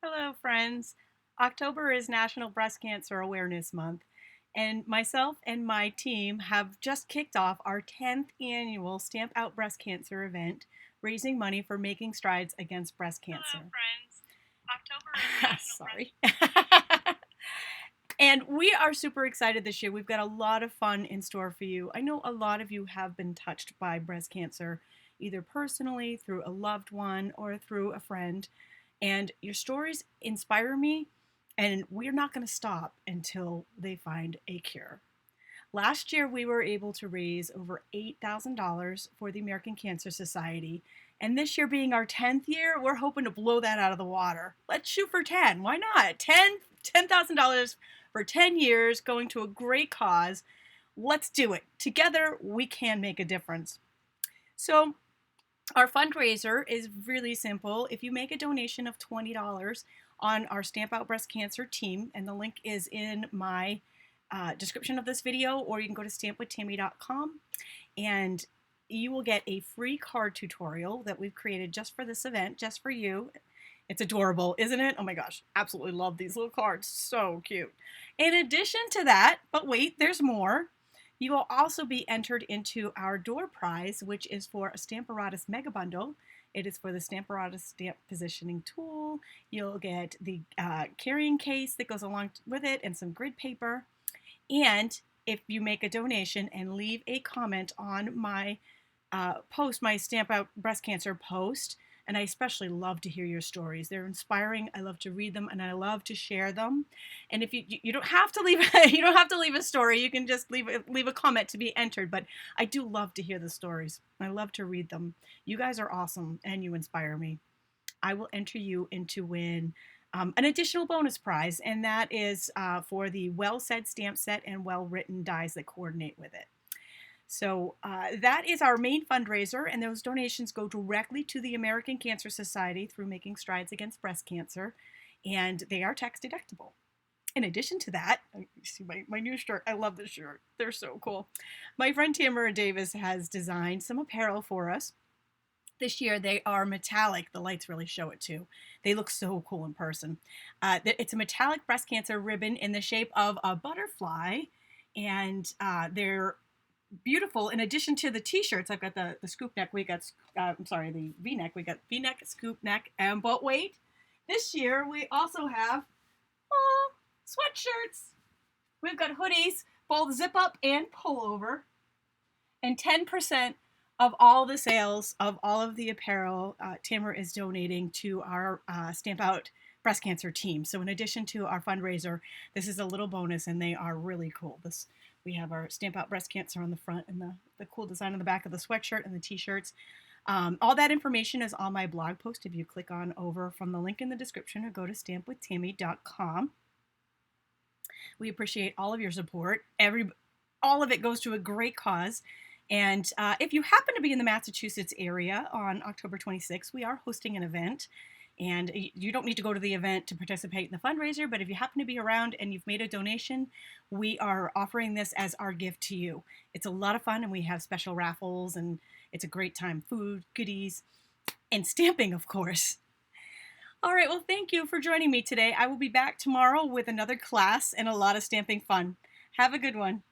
Hello, friends. October is National Breast Cancer Awareness Month, and myself and my team have just kicked off our 10th annual Stamp Out Breast Cancer event, raising money for making strides against breast cancer. Hello, friends. October is National Sorry. And we are super excited this year. We've got a lot of fun in store for you. I know a lot of you have been touched by breast cancer, either personally, through a loved one, or through a friend. And your stories inspire me, and we're not going to stop until they find a cure. Last year, we were able to raise over $8,000 for the American Cancer Society. And this year, being our 10th year, we're hoping to blow that out of the water. Let's shoot for 10. Why not? $10,000 for 10 years going to a great cause. Let's do it. Together, we can make a difference. So, our fundraiser is really simple. If you make a donation of $20 on our Stamp Out Breast Cancer team, and the link is in my description of this video, or you can go to stampwithtami.com, and you will get a free card tutorial that we've created just for this event, just for you. It's adorable, isn't it? Oh my gosh, absolutely love these little cards. So cute. In addition to that, but wait, there's more. You will also be entered into our door prize, which is for a Stamparatus Mega Bundle. It is for the Stamparatus Stamp Positioning Tool. You'll get the carrying case that goes along with it and some grid paper. And if you make a donation and leave a comment on my post, my Stamp Out Breast Cancer post, and I especially love to hear your stories. They're inspiring. I love to read them, and I love to share them. And if you don't have to leave you don't have to leave a story. You can just leave a comment to be entered. But I do love to hear the stories. I love to read them. You guys are awesome, and you inspire me. I will enter you into win an additional bonus prize, and that is for the Well Said stamp set and well written dies that coordinate with it. So that is our main fundraiser, and those donations go directly to the American Cancer Society through Making Strides Against Breast Cancer, and they are tax deductible. In addition to that, you see my new shirt. I love this shirt. They're so cool. My friend Tamara Davis has designed some apparel for us. This year they are metallic. The lights really show it too. They look so cool in person. It's a metallic breast cancer ribbon in the shape of a butterfly, and they're beautiful. In addition to the t-shirts, I've got the scoop neck. We got the v-neck. We got v-neck, scoop neck, and but wait, this year we also have sweatshirts. We've got hoodies, both zip up and pullover, and 10% of all the sales of all of the apparel Tamara is donating to our Stamp Out Breast Cancer team. So in addition to our fundraiser, this is a little bonus, and they are really cool. We have our Stamp Out Breast Cancer on the front, and the cool design on the back of the sweatshirt and the t-shirts. All that information is on my blog post if you click on over from the link in the description or go to stampwithtami.com. We appreciate all of your support. All of it goes to a great cause. And if you happen to be in the Massachusetts area on October 26th, we are hosting an event. And you don't need to go to the event to participate in the fundraiser, but if you happen to be around and you've made a donation, we are offering this as our gift to you. It's a lot of fun, and we have special raffles, and it's a great time. Food, goodies, and stamping, of course. All right, well, thank you for joining me today. I will be back tomorrow with another class and a lot of stamping fun. Have a good one.